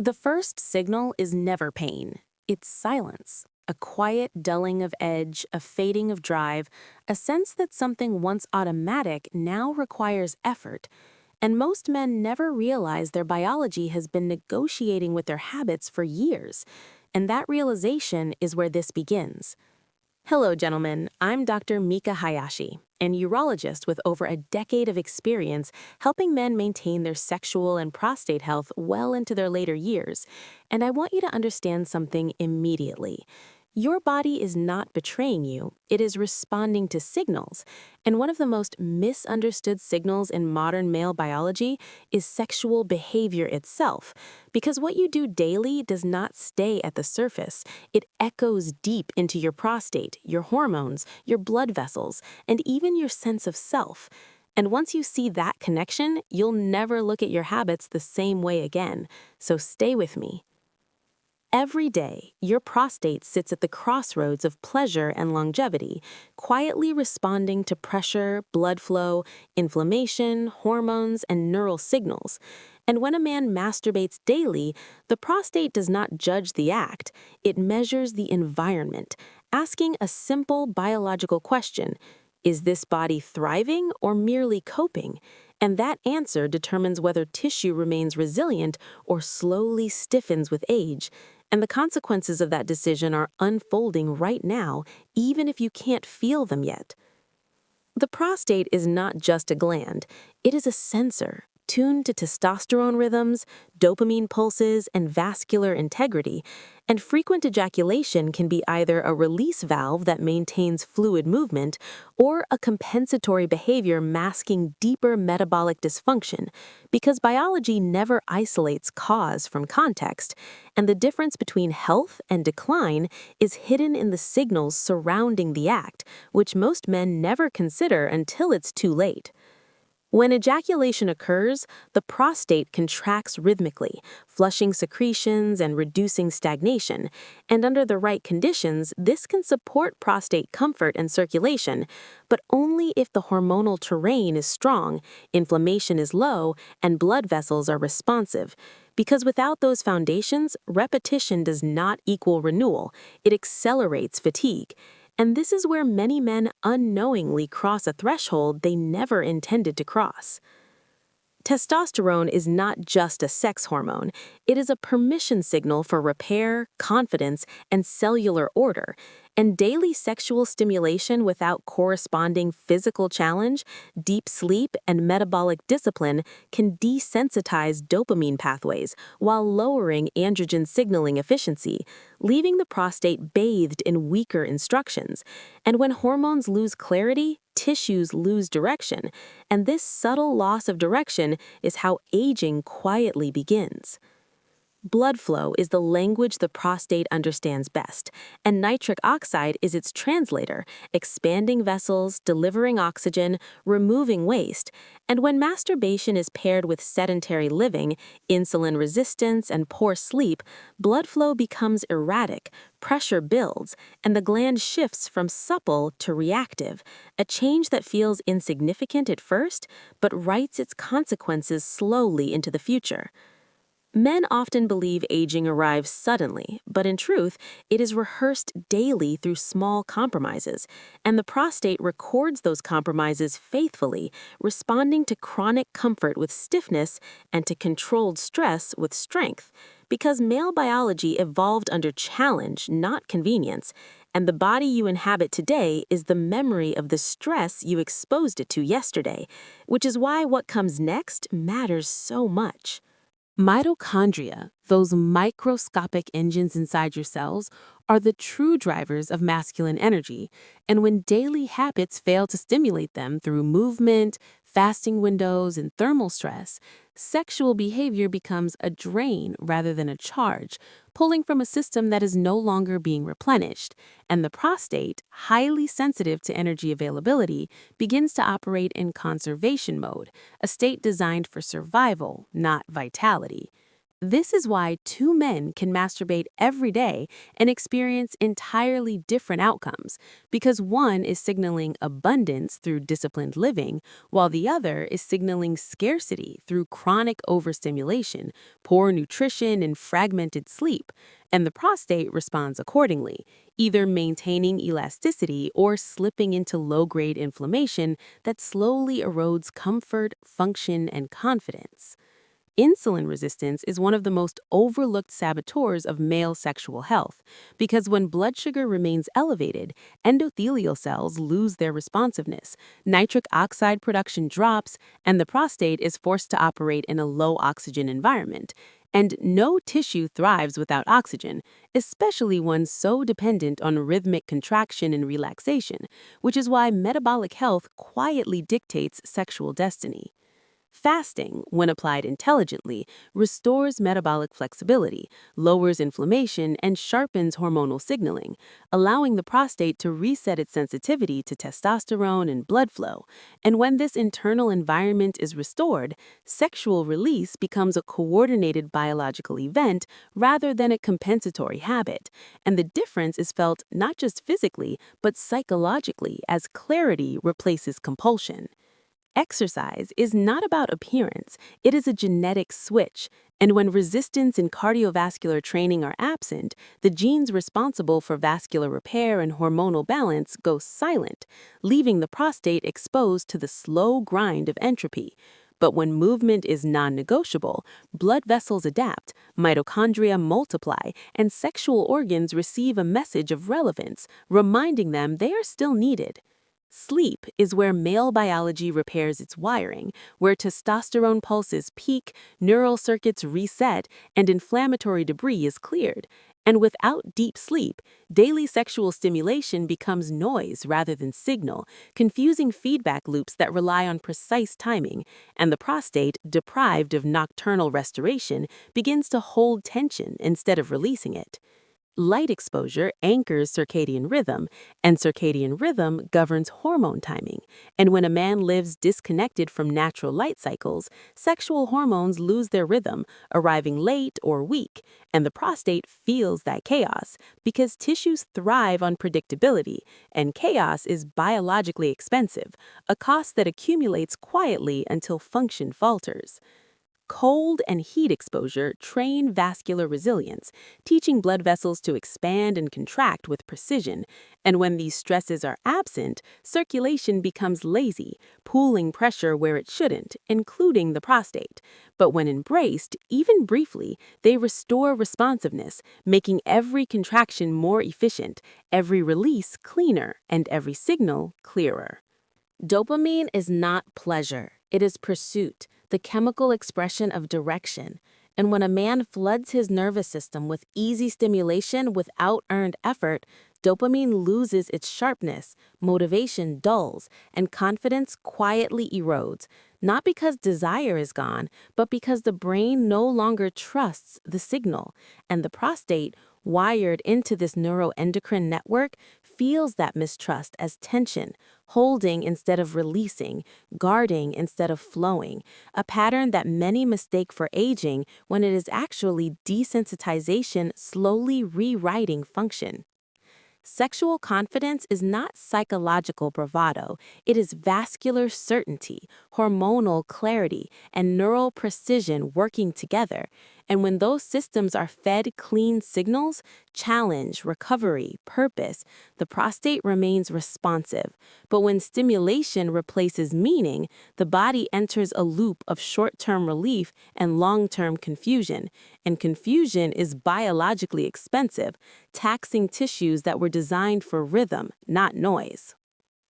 The first signal is never pain. It's silence, a quiet dulling of edge, a fading of drive, a sense that something once automatic now requires effort. And most men never realize their biology has been negotiating with their habits for years. And that realization is where this begins. Hello, gentlemen. I'm Dr. Mika Hayashi, an urologist with over a decade of experience helping men maintain their sexual and prostate health well into their later years. And I want you to understand something immediately. Your body is not betraying you, it is responding to signals. And one of the most misunderstood signals in modern male biology is sexual behavior itself. Because what you do daily does not stay at the surface. It echoes deep into your prostate, your hormones, your blood vessels, and even your sense of self. And once you see that connection, you'll never look at your habits the same way again. So stay with me. Every day, your prostate sits at the crossroads of pleasure and longevity, quietly responding to pressure, blood flow, inflammation, hormones, and neural signals. And when a man masturbates daily, the prostate does not judge the act, it measures the environment, asking a simple biological question: is this body thriving or merely coping? And that answer determines whether tissue remains resilient or slowly stiffens with age. And the consequences of that decision are unfolding right now, even if you can't feel them yet. The prostate is not just a gland, it is a sensor, tuned to testosterone rhythms, dopamine pulses, and vascular integrity, and frequent ejaculation can be either a release valve that maintains fluid movement or a compensatory behavior masking deeper metabolic dysfunction, because biology never isolates cause from context, and the difference between health and decline is hidden in the signals surrounding the act, which most men never consider until it's too late. When ejaculation occurs, the prostate contracts rhythmically, flushing secretions and reducing stagnation, and under the right conditions, this can support prostate comfort and circulation, but only if the hormonal terrain is strong, inflammation is low, and blood vessels are responsive. Because without those foundations, repetition does not equal renewal, it accelerates fatigue. And this is where many men unknowingly cross a threshold they never intended to cross. Testosterone is not just a sex hormone. It is a permission signal for repair, confidence, and cellular order. And daily sexual stimulation without corresponding physical challenge, deep sleep, and metabolic discipline can desensitize dopamine pathways while lowering androgen signaling efficiency, leaving the prostate bathed in weaker instructions. And when hormones lose clarity, tissues lose direction, and this subtle loss of direction is how aging quietly begins. Blood flow is the language the prostate understands best, and nitric oxide is its translator, expanding vessels, delivering oxygen, removing waste. And when masturbation is paired with sedentary living, insulin resistance, and poor sleep, blood flow becomes erratic, pressure builds, and the gland shifts from supple to reactive, a change that feels insignificant at first, but writes its consequences slowly into the future. Men often believe aging arrives suddenly, but in truth, it is rehearsed daily through small compromises, and the prostate records those compromises faithfully, responding to chronic comfort with stiffness and to controlled stress with strength, because male biology evolved under challenge, not convenience, and the body you inhabit today is the memory of the stress you exposed it to yesterday, which is why what comes next matters so much. Mitochondria, those microscopic engines inside your cells, are the true drivers of masculine energy, and when daily habits fail to stimulate them through movement, fasting windows, and thermal stress, sexual behavior becomes a drain rather than a charge, pulling from a system that is no longer being replenished, and the prostate, highly sensitive to energy availability, begins to operate in conservation mode, a state designed for survival, not vitality. This is why two men can masturbate every day and experience entirely different outcomes, because one is signaling abundance through disciplined living, while the other is signaling scarcity through chronic overstimulation, poor nutrition, and fragmented sleep. And the prostate responds accordingly, either maintaining elasticity or slipping into low-grade inflammation that slowly erodes comfort, function, and confidence. Insulin resistance is one of the most overlooked saboteurs of male sexual health because when blood sugar remains elevated, endothelial cells lose their responsiveness, nitric oxide production drops, and the prostate is forced to operate in a low-oxygen environment. And no tissue thrives without oxygen, especially one so dependent on rhythmic contraction and relaxation, which is why metabolic health quietly dictates sexual destiny. Fasting, when applied intelligently, restores metabolic flexibility, lowers inflammation, and sharpens hormonal signaling, allowing the prostate to reset its sensitivity to testosterone and blood flow. And when this internal environment is restored, sexual release becomes a coordinated biological event rather than a compensatory habit. And the difference is felt not just physically, but psychologically as clarity replaces compulsion. Exercise is not about appearance, it is a genetic switch. And when resistance and cardiovascular training are absent, the genes responsible for vascular repair and hormonal balance go silent, leaving the prostate exposed to the slow grind of entropy. But when movement is non-negotiable, blood vessels adapt, mitochondria multiply, and sexual organs receive a message of relevance, reminding them they are still needed. Sleep is where male biology repairs its wiring, where testosterone pulses peak, neural circuits reset, and inflammatory debris is cleared. And without deep sleep, daily sexual stimulation becomes noise rather than signal, confusing feedback loops that rely on precise timing, and the prostate, deprived of nocturnal restoration, begins to hold tension instead of releasing it. Light exposure anchors circadian rhythm, and circadian rhythm governs hormone timing. And when a man lives disconnected from natural light cycles, sexual hormones lose their rhythm, arriving late or weak, and the prostate feels that chaos because tissues thrive on predictability, and chaos is biologically expensive, a cost that accumulates quietly until function falters. Cold and heat exposure train vascular resilience, teaching blood vessels to expand and contract with precision. And when these stresses are absent, circulation becomes lazy, pooling pressure where it shouldn't, including the prostate. But when embraced, even briefly, they restore responsiveness, making every contraction more efficient, every release cleaner, and every signal clearer. Dopamine is not pleasure, it is pursuit, the chemical expression of direction. And when a man floods his nervous system with easy stimulation without earned effort, dopamine loses its sharpness, motivation dulls, and confidence quietly erodes, not because desire is gone, but because the brain no longer trusts the signal. And the prostate, wired into this neuroendocrine network, feels that mistrust as tension, holding instead of releasing, guarding instead of flowing, a pattern that many mistake for aging when it is actually desensitization slowly rewriting function. Sexual confidence is not psychological bravado, it is vascular certainty, hormonal clarity, and neural precision working together. And when those systems are fed clean signals, challenge, recovery, purpose, the prostate remains responsive. But when stimulation replaces meaning, the body enters a loop of short-term relief and long-term confusion. And confusion is biologically expensive, taxing tissues that were designed for rhythm, not noise.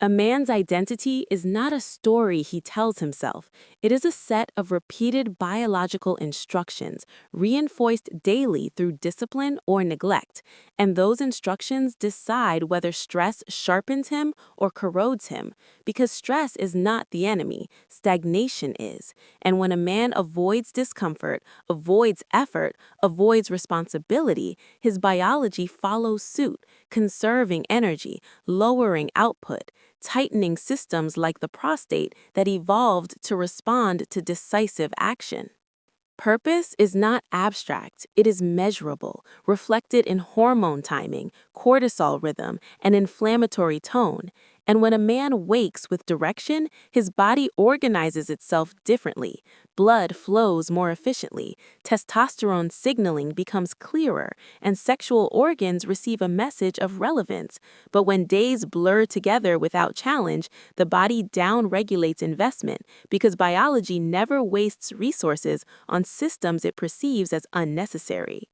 A man's identity is not a story he tells himself. It is a set of repeated biological instructions, reinforced daily through discipline or neglect. And those instructions decide whether stress sharpens him or corrodes him. Because stress is not the enemy, stagnation is. And when a man avoids discomfort, avoids effort, avoids responsibility, his biology follows suit, conserving energy, lowering output, tightening systems like the prostate that evolved to respond to decisive action. Purpose is not abstract, it is measurable, reflected in hormone timing, cortisol rhythm, and inflammatory tone. And when a man wakes with direction, his body organizes itself differently. Blood flows more efficiently, testosterone signaling becomes clearer, and sexual organs receive a message of relevance. But when days blur together without challenge, the body downregulates investment because biology never wastes resources on systems it perceives as unnecessary.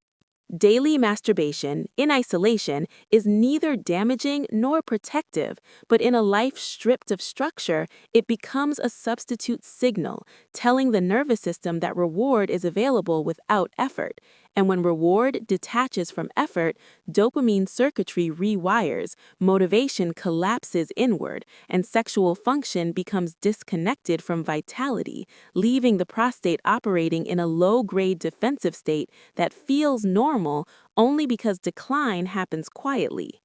Daily masturbation, in isolation, is neither damaging nor protective, but in a life stripped of structure, it becomes a substitute signal, telling the nervous system that reward is available without effort. And when reward detaches from effort, dopamine circuitry rewires, motivation collapses inward, and sexual function becomes disconnected from vitality, leaving the prostate operating in a low-grade defensive state that feels normal only because decline happens quietly.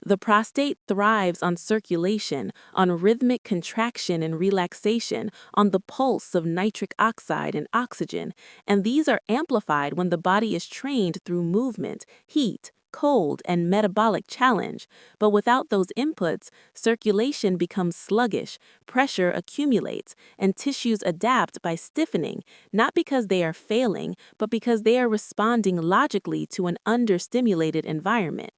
The prostate thrives on circulation, on rhythmic contraction and relaxation, on the pulse of nitric oxide and oxygen, and these are amplified when the body is trained through movement, heat, cold, and metabolic challenge. But without those inputs, circulation becomes sluggish, pressure accumulates, and tissues adapt by stiffening, not because they are failing, but because they are responding logically to an understimulated environment.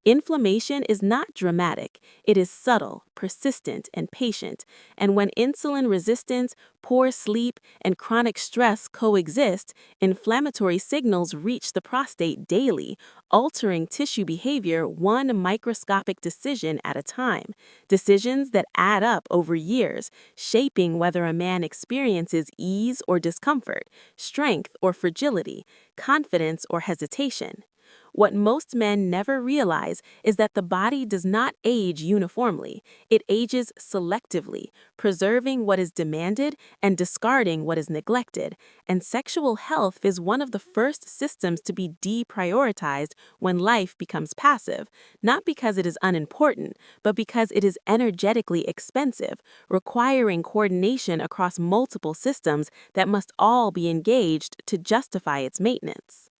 Inflammation is not dramatic, it is subtle, persistent, and patient, and when insulin resistance, poor sleep, and chronic stress coexist, inflammatory signals reach the prostate daily, altering tissue behavior one microscopic decision at a time, decisions that add up over years, shaping whether a man experiences ease or discomfort, strength or fragility, confidence or hesitation. What most men never realize is that the body does not age uniformly. It ages selectively, preserving what is demanded and discarding what is neglected. And sexual health is one of the first systems to be deprioritized when life becomes passive, not because it is unimportant, but because it is energetically expensive, requiring coordination across multiple systems that must all be engaged to justify its maintenance.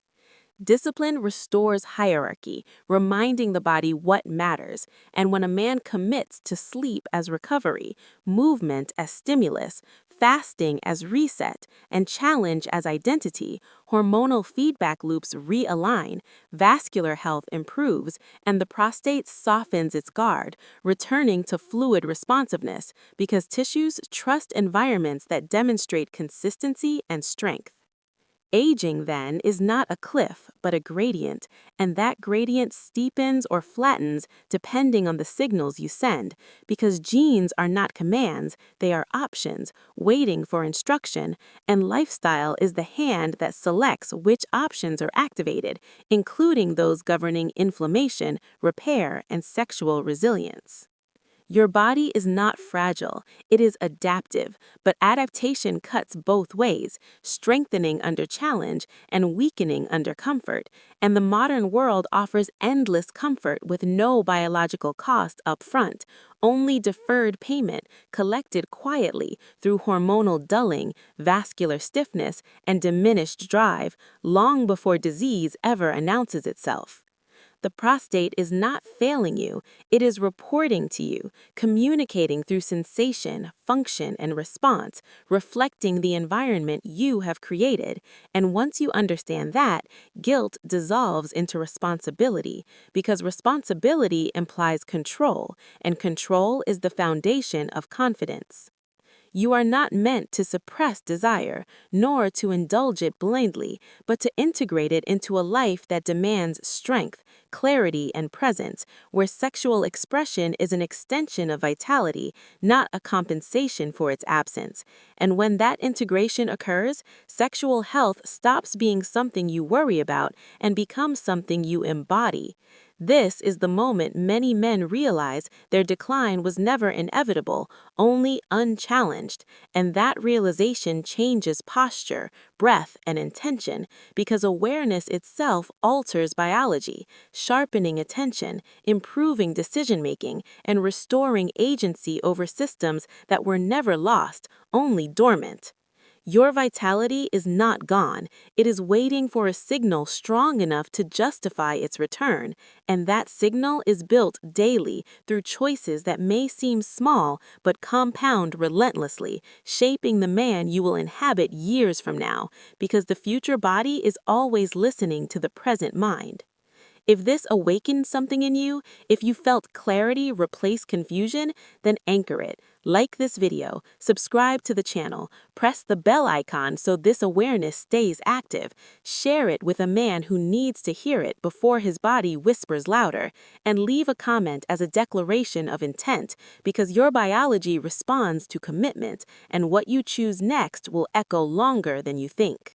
Discipline restores hierarchy, reminding the body what matters, and when a man commits to sleep as recovery, movement as stimulus, fasting as reset, and challenge as identity, hormonal feedback loops realign, vascular health improves, and the prostate softens its guard, returning to fluid responsiveness because tissues trust environments that demonstrate consistency and strength. Aging, then, is not a cliff, but a gradient, and that gradient steepens or flattens depending on the signals you send, because genes are not commands, they are options, waiting for instruction, and lifestyle is the hand that selects which options are activated, including those governing inflammation, repair, and sexual resilience. Your body is not fragile, it is adaptive, but adaptation cuts both ways, strengthening under challenge and weakening under comfort, and the modern world offers endless comfort with no biological cost up front, only deferred payment collected quietly through hormonal dulling, vascular stiffness, and diminished drive, long before disease ever announces itself. The prostate is not failing you, it is reporting to you, communicating through sensation, function, and response, reflecting the environment you have created. And once you understand that, guilt dissolves into responsibility, because responsibility implies control, and control is the foundation of confidence. You are not meant to suppress desire, nor to indulge it blindly, but to integrate it into a life that demands strength, clarity, and presence, where sexual expression is an extension of vitality, not a compensation for its absence. And when that integration occurs, sexual health stops being something you worry about and becomes something you embody. This is the moment many men realize their decline was never inevitable, only unchallenged, and that realization changes posture, breath, and intention, because awareness itself alters biology, sharpening attention, improving decision-making, and restoring agency over systems that were never lost, only dormant. Your vitality is not gone. It is waiting for a signal strong enough to justify its return, and that signal is built daily through choices that may seem small but compound relentlessly, shaping the man you will inhabit years from now, because the future body is always listening to the present mind. If this awakened something in you, if you felt clarity replace confusion, then anchor it. Like this video, subscribe to the channel, press the bell icon so this awareness stays active, share it with a man who needs to hear it before his body whispers louder, and leave a comment as a declaration of intent, because your biology responds to commitment, and what you choose next will echo longer than you think.